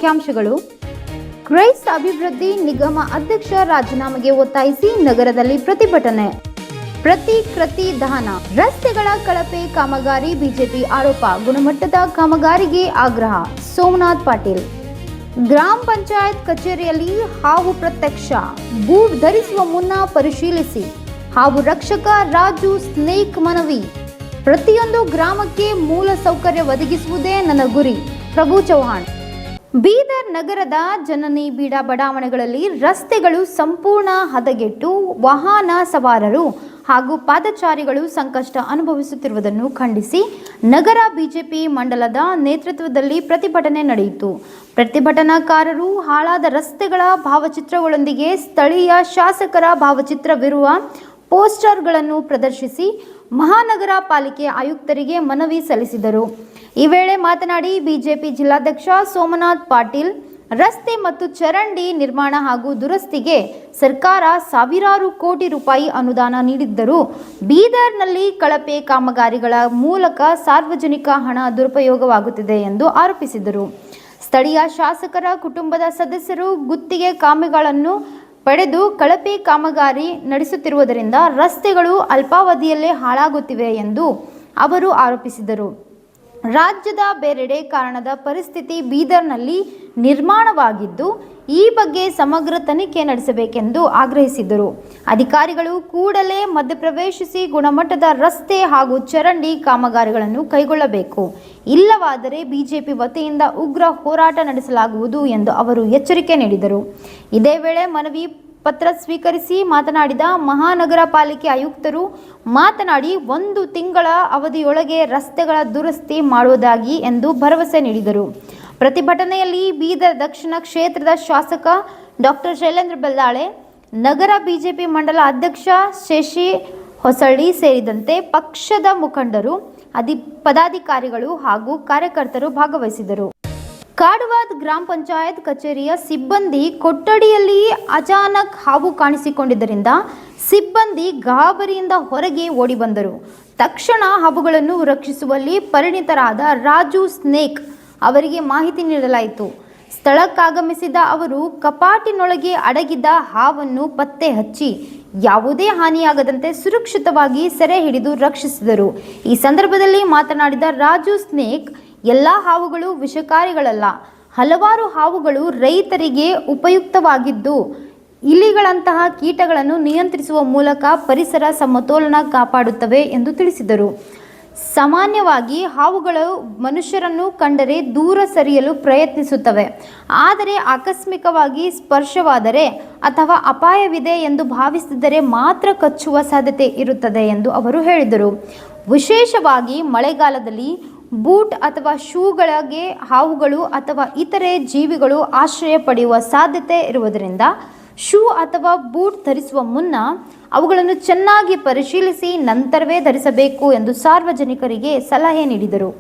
ಮುಖ್ಯಾಂಶಗಳು. ಕ್ರೈಸ್ತ ಅಭಿವೃದ್ಧಿ ನಿಗಮ ಅಧ್ಯಕ್ಷ ರಾಜೀನಾಮೆಗೆ ಒತ್ತಾಯಿಸಿ ನಗರದಲ್ಲಿ ಪ್ರತಿಭಟನೆ. ಪ್ರತಿ ದಹನ. ರಸ್ತೆಗಳ ಕಳಪೆ ಕಾಮಗಾರಿ ಬಿಜೆಪಿ ಆರೋಪ. ಗುಣಮಟ್ಟದ ಕಾಮಗಾರಿಗೆ ಆಗ್ರಹ. ಸೋಮನಾಥ್ ಪಾಟೀಲ್. ಗ್ರಾಮ ಪಂಚಾಯತ್ ಕಚೇರಿಯಲ್ಲಿ ಹಾವು ಪ್ರತ್ಯಕ್ಷ. ಬೂಟ್ ಧರಿಸುವ ಮುನ್ನ ಪರಿಶೀಲಿಸಿ. ಹಾವು ರಕ್ಷಕ ರಾಜು ಸ್ನೇಕ್ ಮನವಿ. ಪ್ರತಿಯೊಂದು ಗ್ರಾಮಕ್ಕೆ ಮೂಲ ಸೌಕರ್ಯ ಒದಗಿಸುವುದೇ ನನ್ನ ಗುರಿ. ಪ್ರಭು ಚೌಹಾಣ್. ಬೀದರ್ ನಗರದ ಜನನಿ ಬೀಡ ಬಡಾವಣೆಗಳಲ್ಲಿ ರಸ್ತೆಗಳು ಸಂಪೂರ್ಣ ಹದಗೆಟ್ಟು ವಾಹನ ಸವಾರರು ಹಾಗೂ ಪಾದಚಾರಿಗಳು ಸಂಕಷ್ಟ ಅನುಭವಿಸುತ್ತಿರುವುದನ್ನು ಖಂಡಿಸಿ ನಗರ ಬಿಜೆಪಿ ಮಂಡಲದ ನೇತೃತ್ವದಲ್ಲಿ ಪ್ರತಿಭಟನೆ ನಡೆಯಿತು. ಪ್ರತಿಭಟನಾಕಾರರು ಹಾಳಾದ ರಸ್ತೆಗಳ ಭಾವಚಿತ್ರಗಳೊಂದಿಗೆ ಸ್ಥಳೀಯ ಶಾಸಕರ ಭಾವಚಿತ್ರವಿರುವ ಪೋಸ್ಟರ್ಗಳನ್ನು ಪ್ರದರ್ಶಿಸಿ ಮಹಾನಗರ ಪಾಲಿಕೆ ಆಯುಕ್ತರಿಗೆ ಮನವಿ ಸಲ್ಲಿಸಿದರು. ಈ ವೇಳೆ ಮಾತನಾಡಿ ಬಿಜೆಪಿ ಜಿಲ್ಲಾಧ್ಯಕ್ಷ ಸೋಮನಾಥ್ ಪಾಟೀಲ್, ರಸ್ತೆ ಮತ್ತು ಚರಂಡಿ ನಿರ್ಮಾಣ ಹಾಗೂ ದುರಸ್ತಿಗೆ ಸರ್ಕಾರ ಸಾವಿರಾರು ಕೋಟಿ ರೂಪಾಯಿ ಅನುದಾನ ನೀಡಿದ್ದರೂ ಬೀದರ್ನಲ್ಲಿ ಕಳಪೆ ಕಾಮಗಾರಿಗಳ ಮೂಲಕ ಸಾರ್ವಜನಿಕ ಹಣ ದುರುಪಯೋಗವಾಗುತ್ತಿದೆ ಎಂದು ಆರೋಪಿಸಿದರು. ಸ್ಥಳೀಯ ಶಾಸಕರ ಕುಟುಂಬದ ಸದಸ್ಯರು ಗುತ್ತಿಗೆ ಕಾಮಗಾರಿಗಳನ್ನು ಪಡೆದು ಕಳಪೆ ಕಾಮಗಾರಿ ನಡೆಸುತ್ತಿರುವುದರಿಂದ ರಸ್ತೆಗಳು ಅಲ್ಪಾವಧಿಯಲ್ಲೇ ಹಾಳಾಗುತ್ತಿವೆ ಎಂದು ಅವರು ಆರೋಪಿಸಿದರು. ರಾಜ್ಯದ ಬೇರೆಡೆ ಕಾರಣದ ಪರಿಸ್ಥಿತಿ ಬೀದರ್ನಲ್ಲಿ ನಿರ್ಮಾಣವಾಗಿದ್ದು ಈ ಬಗ್ಗೆ ಸಮಗ್ರ ತನಿಖೆ ನಡೆಸಬೇಕೆಂದು ಆಗ್ರಹಿಸಿದರು. ಅಧಿಕಾರಿಗಳು ಕೂಡಲೇ ಮಧ್ಯಪ್ರವೇಶಿಸಿ ಗುಣಮಟ್ಟದ ರಸ್ತೆ ಹಾಗೂ ಚರಂಡಿ ಕಾಮಗಾರಿಗಳನ್ನು ಕೈಗೊಳ್ಳಬೇಕು. ಇಲ್ಲವಾದರೆ ಬಿಜೆಪಿ ವತಿಯಿಂದ ಉಗ್ರ ಹೋರಾಟ ನಡೆಸಲಾಗುವುದು ಎಂದು ಅವರು ಎಚ್ಚರಿಕೆ ನೀಡಿದರು. ಇದೇ ವೇಳೆ ಮನವಿ ಪತ್ರ ಸ್ವೀಕರಿಸಿ ಮಾತನಾಡಿದ ಮಹಾನಗರ ಪಾಲಿಕೆ ಆಯುಕ್ತರು ಮಾತನಾಡಿ 1 ತಿಂಗಳ ಅವಧಿಯೊಳಗೆ ರಸ್ತೆಗಳ ದುರಸ್ತಿ ಮಾಡುವುದಾಗಿ ಎಂದು ಭರವಸೆ ನೀಡಿದರು. ಪ್ರತಿಭಟನೆಯಲ್ಲಿ ಬೀದರ್ ದಕ್ಷಿಣ ಕ್ಷೇತ್ರದ ಶಾಸಕ ಡಾಕ್ಟರ್ ಶೈಲೇಂದ್ರ ಬೆಲ್ಲಾಳೆ, ನಗರ ಬಿಜೆಪಿ ಮಂಡಲ ಅಧ್ಯಕ್ಷ ಶಶಿ ಹೊಸಳ್ಳಿ ಸೇರಿದಂತೆ ಪಕ್ಷದ ಮುಖಂಡರು, ಪದಾಧಿಕಾರಿಗಳು ಹಾಗೂ ಕಾರ್ಯಕರ್ತರು ಭಾಗವಹಿಸಿದರು. ಕಾಡವಾದ ಗ್ರಾಮ ಪಂಚಾಯತ್ ಕಚೇರಿಯ ಸಿಬ್ಬಂದಿ ಕೊಠಡಿಯಲ್ಲಿ ಅಚಾನಕ್ ಹಾವು ಕಾಣಿಸಿಕೊಂಡಿದ್ದರಿಂದ ಸಿಬ್ಬಂದಿ ಗಾಬರಿಯಿಂದ ಹೊರಗೆ ಓಡಿ ಬಂದರು. ತಕ್ಷಣ ಹಾವುಗಳನ್ನು ರಕ್ಷಿಸುವಲ್ಲಿ ಪರಿಣಿತರಾದ ರಾಜು ಸ್ನೇಕ್ ಅವರಿಗೆ ಮಾಹಿತಿ ನೀಡಲಾಯಿತು. ಸ್ಥಳಕ್ಕಾಗಮಿಸಿದ ಅವರು ಕಪಾಟಿನೊಳಗೆ ಅಡಗಿದ್ದ ಹಾವನ್ನು ಪತ್ತೆ ಹಚ್ಚಿ ಯಾವುದೇ ಹಾನಿಯಾಗದಂತೆ ಸುರಕ್ಷಿತವಾಗಿ ಸೆರೆ ಹಿಡಿದು ರಕ್ಷಿಸಿದರು. ಈ ಸಂದರ್ಭದಲ್ಲಿ ಮಾತನಾಡಿದ ರಾಜು ಸ್ನೇಕ್, ಎಲ್ಲ ಹಾವುಗಳು ವಿಷಕಾರಿಗಳಲ್ಲ. ಹಲವಾರು ಹಾವುಗಳು ರೈತರಿಗೆ ಉಪಯುಕ್ತವಾಗಿದ್ದು ಇಲಿಗಳಂತಹ ಕೀಟಗಳನ್ನು ನಿಯಂತ್ರಿಸುವ ಮೂಲಕ ಪರಿಸರ ಸಮತೋಲನ ಕಾಪಾಡುತ್ತವೆ ಎಂದು ತಿಳಿಸಿದರು. ಸಾಮಾನ್ಯವಾಗಿ ಹಾವುಗಳು ಮನುಷ್ಯರನ್ನು ಕಂಡರೆ ದೂರ ಸರಿಯಲು ಪ್ರಯತ್ನಿಸುತ್ತವೆ. ಆದರೆ ಆಕಸ್ಮಿಕವಾಗಿ ಸ್ಪರ್ಶವಾದರೆ ಅಥವಾ ಅಪಾಯವಿದೆ ಎಂದು ಭಾವಿಸಿದರೆ ಮಾತ್ರ ಕಚ್ಚುವ ಸಾಧ್ಯತೆ ಇರುತ್ತದೆ ಎಂದು ಅವರು ಹೇಳಿದರು. ವಿಶೇಷವಾಗಿ ಮಳೆಗಾಲದಲ್ಲಿ ಬೂಟ್ ಅಥವಾ ಶೂಗಳಿಗೆ ಹಾವುಗಳು ಅಥವಾ ಇತರೆ ಜೀವಿಗಳು ಆಶ್ರಯ ಪಡೆಯುವ ಸಾಧ್ಯತೆ ಇರುವುದರಿಂದ ಶೂ ಅಥವಾ ಬೂಟ್ ಧರಿಸುವ ಮುನ್ನ ಅವುಗಳನ್ನು ಚೆನ್ನಾಗಿ ಪರಿಶೀಲಿಸಿ ನಂತರವೇ ಧರಿಸಬೇಕು ಎಂದು ಸಾರ್ವಜನಿಕರಿಗೆ ಸಲಹೆ ನೀಡಿದರು.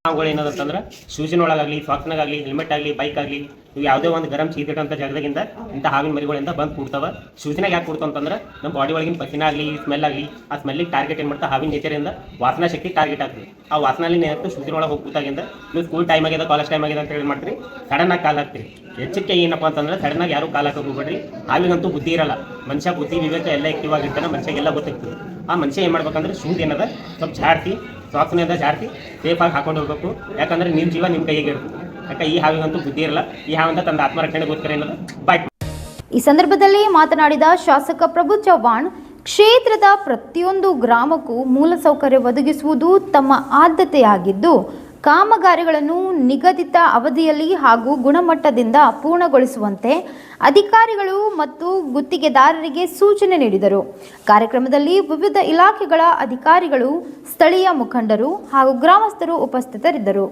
ಹಾವುಗಳು ಏನದಂತಂದ್ರೆ ಶೂಸಿನೊಳಗಾಗಲಿ, ಸಾಕ್ಸ್ನಾಗಲಿ, ಹೆಲ್ಮೆಟ್ ಆಗಲಿ, ಬೈಕ್ ಆಗಲಿ, ಇವು ಯಾವುದೇ ಒಂದು ಗರಂ ಶೀತಿಟ್ಟಂಥ ಜಾಗದಾಗಿಂದ ಇಂಥ ಹಾವಿನ ಮರಿಗಳಿಂದ ಬಂದು ಕೂಡ್ತಾವೆ. ಶೂಸಿನಾಗ ಯಾಕೆ ಕೂಡ್ತಾವ ಅಂತಂದ್ರೆ ನಮ್ಮ ಬಾಡಿ ಒಳಗಿನ ಪಸಿನ ಆಗಲಿ, ಸ್ಮೆಲ್ ಆಗಲಿ, ಆ ಸ್ಮೆಲ್ಲಿಗೆ ಟಾರ್ಗೆಟ್ ಏನು ಮಾಡ್ತಾ ಹಾವಿನ ನೇಚರಿಂದ ವಾಸನಾ ಶಕ್ತಿ ಟಾರ್ಗೆಟ್ ಆಗ್ತದೆ. ಆ ವಾಸನಲ್ಲಿ ಏನಾಯ್ತು ಶೂಸಿನೊಳಗೆ ಹೋಗಿ ಕೂತಾಗಿಂದ ನೀವು ಸ್ಕೂಲ್ ಟೈಮ್ ಆಗಿದೆ, ಕಾಲೇಜ್ ಟೈಮ್ ಆಗಿದೆ ಅಂತ ಹೇಳಿ ಮಾಡ್ತೀರಿ, ಸಡನ್ನಾಗಿ ಕಾಲು ಹಾಕ್ತೀರಿ. ಎಚ್ಚರಿಕೆ ಏನಪ್ಪ ಅಂತಂದ್ರೆ ಸಡನ್ನಾಗಿ ಯಾರು ಕಾಲು ಹಾಕೋಕೆ ಹೋಗ್ಬೇಡ್ರಿ. ಹಾವಿಗಂತೂ ಬುದ್ಧಿ ಇರಲ್ಲ. ಮನುಷ್ಯ ಬುದ್ಧಿ ವಿವೇಕ ಎಲ್ಲ ಆಕ್ಟಿವ್ ಆಗಿರ್ತಾನೆ, ಮನುಷ್ಯಗೆಲ್ಲ ಗೊತ್ತಿರ್ತದೆ. ಆ ಮನುಷ್ಯ ಏನು ಮಾಡ್ಬೇಕಂದ್ರೆ ಶೂಸ್ ಏನದ ಸ್ವಲ್ಪ ಜಾಡ್ತಿ, ಸಾಕ್ಸ್ನಿಂದ ಜಾಡ್ತಿ ಸೇಫಾಗಿ ಹಾಕೊಂಡು ಹೋಗ್ಬೇಕು. ಯಾಕಂದ್ರೆ ನಿಮ್ಮ ಜೀವ ನಿಮ್ಮ ಕೈಗೆ ಇರ್ತದೆ. ಯಾಕೆ ಈ ಹಾವಿಗಂತೂ ಬುದ್ಧಿ ಇರಲ್ಲ. ಈ ಹಾವಿಂದ ತಂದ ಆತ್ಮರಕ್ಷಣೆಗೋಸ್ಕರ ಏನದ ಬಾಯ್. ಈ ಸಂದರ್ಭದಲ್ಲಿ ಮಾತನಾಡಿದ ಶಾಸಕ ಪ್ರಭು ಚೌಹಾಣ್, ಕ್ಷೇತ್ರದ ಪ್ರತಿಯೊಂದು ಗ್ರಾಮಕ್ಕೂ ಮೂಲಸೌಕರ್ಯ ಒದಗಿಸುವುದು ತಮ್ಮ ಆದ್ಯತೆಯಾಗಿದ್ದು ಕಾಮಗಾರಿಗಳನ್ನು ನಿಗದಿತ ಅವಧಿಯಲ್ಲಿ ಹಾಗೂ ಗುಣಮಟ್ಟದಿಂದ ಪೂರ್ಣಗೊಳಿಸುವಂತೆ ಅಧಿಕಾರಿಗಳು ಮತ್ತು ಗುತ್ತಿಗೆದಾರರಿಗೆ ಸೂಚನೆ ನೀಡಿದರು. ಕಾರ್ಯಕ್ರಮದಲ್ಲಿ ವಿವಿಧ ಇಲಾಖೆಗಳ ಅಧಿಕಾರಿಗಳು, ಸ್ಥಳೀಯ ಮುಖಂಡರು ಹಾಗೂ ಗ್ರಾಮಸ್ಥರು ಉಪಸ್ಥಿತರಿದ್ದರು.